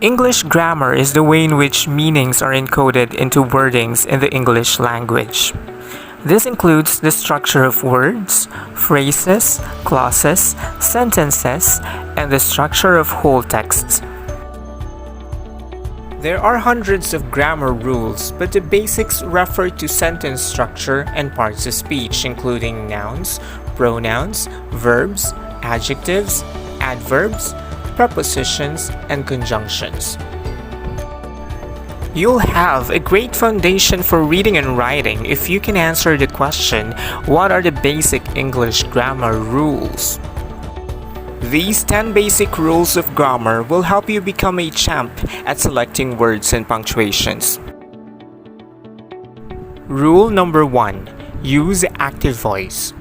English grammar is the way in which meanings are encoded into wordings in the English language. This includes the structure of words, phrases, clauses, sentences, and the structure of whole texts. There are hundreds of grammar rules, but the basics refer to sentence structure and parts of speech, including nouns, pronouns, verbs, adjectives, adverbs, prepositions, and conjunctions. You'll have a great foundation for reading and writing if you can answer the question, what are the basic English grammar rules? These 10 basic rules of grammar will help you become a champ at selecting words and punctuations. Rule number 1. Use active voice.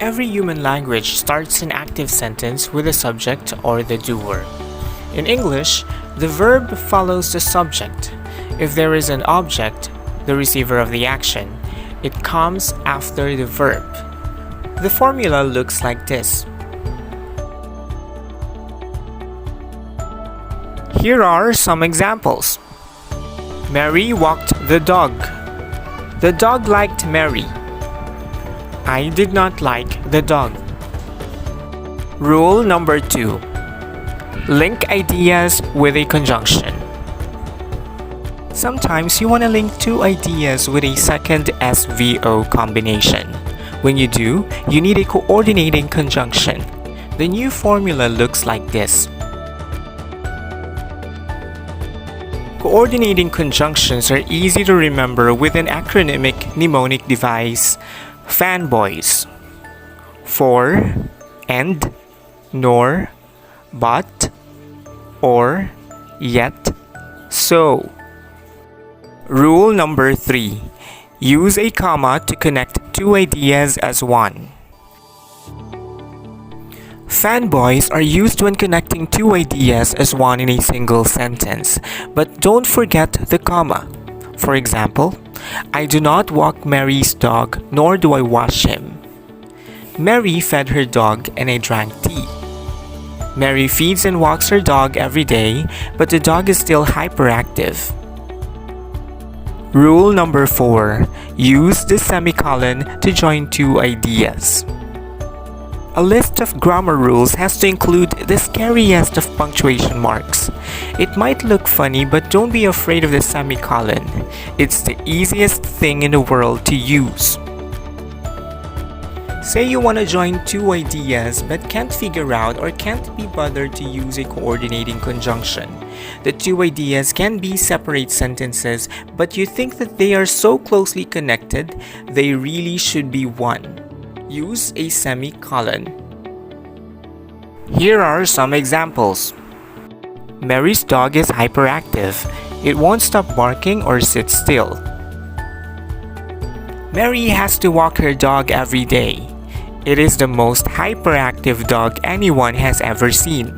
Every human language starts an active sentence with a subject or the doer. In English, the verb follows the subject. If there is an object, the receiver of the action, it comes after the verb. The formula looks like this. Here are some examples. Mary walked the dog. The dog liked Mary. I did not like the dog. Rule number 2. Link ideas with a conjunction. Sometimes you want to link two ideas with a second SVO combination. When you do, you need a coordinating conjunction. The new formula looks like this. Coordinating conjunctions are easy to remember with an acronymic mnemonic device. Fanboys. For, and, nor, but, or, yet, so. Rule number 3. Use a comma to connect two ideas as one. Fanboys are used when connecting two ideas as one in a single sentence, but don't forget the comma. For example, I do not walk Mary's dog, nor do I wash him. Mary fed her dog and I drank tea. Mary feeds and walks her dog every day, but the dog is still hyperactive. Rule number 4. Use the semicolon to join two ideas. A list of grammar rules has to include the scariest of punctuation marks. It might look funny, but don't be afraid of the semicolon. It's the easiest thing in the world to use. Say you want to join two ideas but can't figure out or can't be bothered to use a coordinating conjunction. The two ideas can be separate sentences, but you think that they are so closely connected, they really should be one. Use a semicolon. Here are some examples. Mary's dog is hyperactive. It won't stop barking or sit still. Mary has to walk her dog every day. It is the most hyperactive dog anyone has ever seen.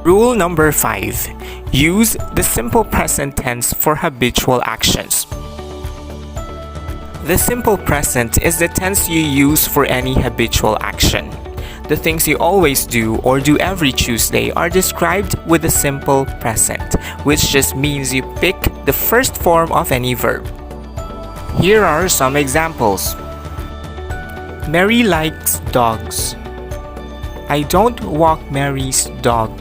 Rule number 5. Use the simple present tense for habitual actions. The simple present is the tense you use for any habitual action. The things you always do or do every Tuesday are described with the simple present, which just means you pick the first form of any verb. Here are some examples. Mary likes dogs. I don't walk Mary's dog.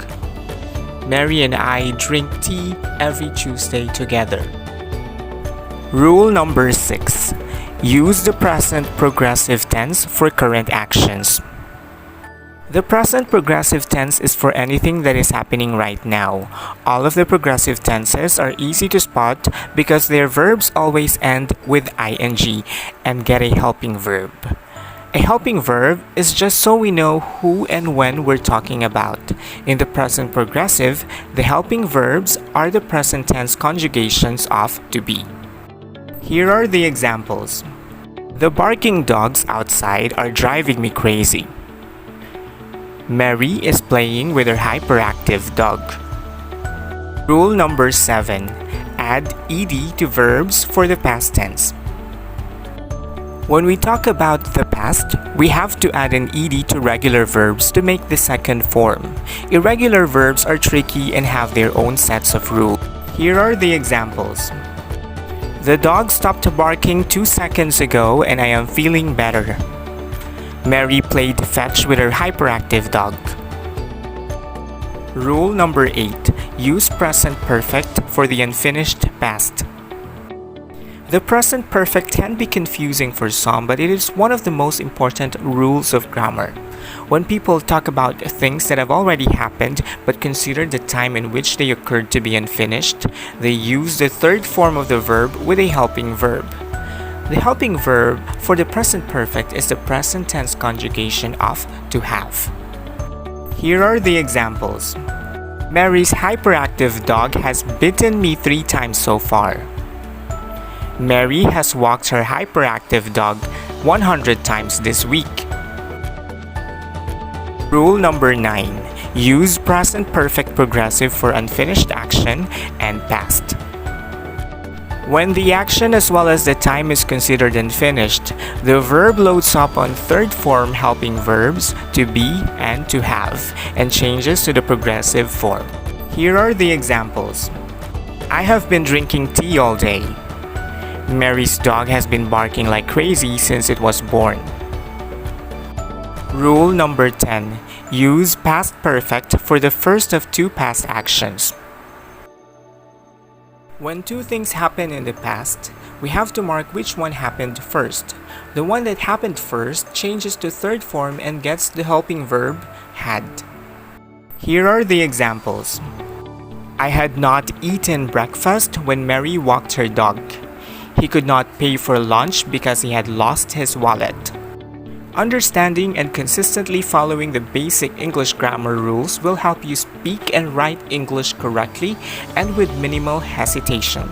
Mary and I drink tea every Tuesday together. Rule number 6. Use the present progressive tense for current actions. The present progressive tense is for anything that is happening right now. All of the progressive tenses are easy to spot because their verbs always end with ing and get a helping verb. A helping verb is just so we know who and when we're talking about. In the present progressive, the helping verbs are the present tense conjugations of to be. Here are the examples. The barking dogs outside are driving me crazy. Mary is playing with her hyperactive dog. Rule number 7. Add ed to verbs for the past tense. When we talk about the past, we have to add an ed to regular verbs to make the second form. Irregular verbs are tricky and have their own sets of rules. Here are the examples. The dog stopped barking 2 seconds ago and I am feeling better. Mary played fetch with her hyperactive dog. Rule number 8. Use present perfect for the unfinished past. The present perfect can be confusing for some, but it is one of the most important rules of grammar. When people talk about things that have already happened but consider the time in which they occurred to be unfinished, they use the third form of the verb with a helping verb. The helping verb for the present perfect is the present tense conjugation of to have. Here are the examples. Mary's hyperactive dog has bitten me 3 times so far. Mary has walked her hyperactive dog 100 times this week. Rule number 9. Use present perfect progressive for unfinished action and past. When the action as well as the time is considered unfinished, the verb loads up on third form helping verbs to be and to have and changes to the progressive form. Here are the examples. I have been drinking tea all day. Mary's dog has been barking like crazy since it was born. Rule number 10. Use past perfect for the first of 2 past actions. When 2 things happen in the past, we have to mark which one happened first. The one that happened first changes to third form and gets the helping verb had. Here are the examples. I had not eaten breakfast when Mary walked her dog. He could not pay for lunch because he had lost his wallet. Understanding and consistently following the basic English grammar rules will help you speak and write English correctly and with minimal hesitation.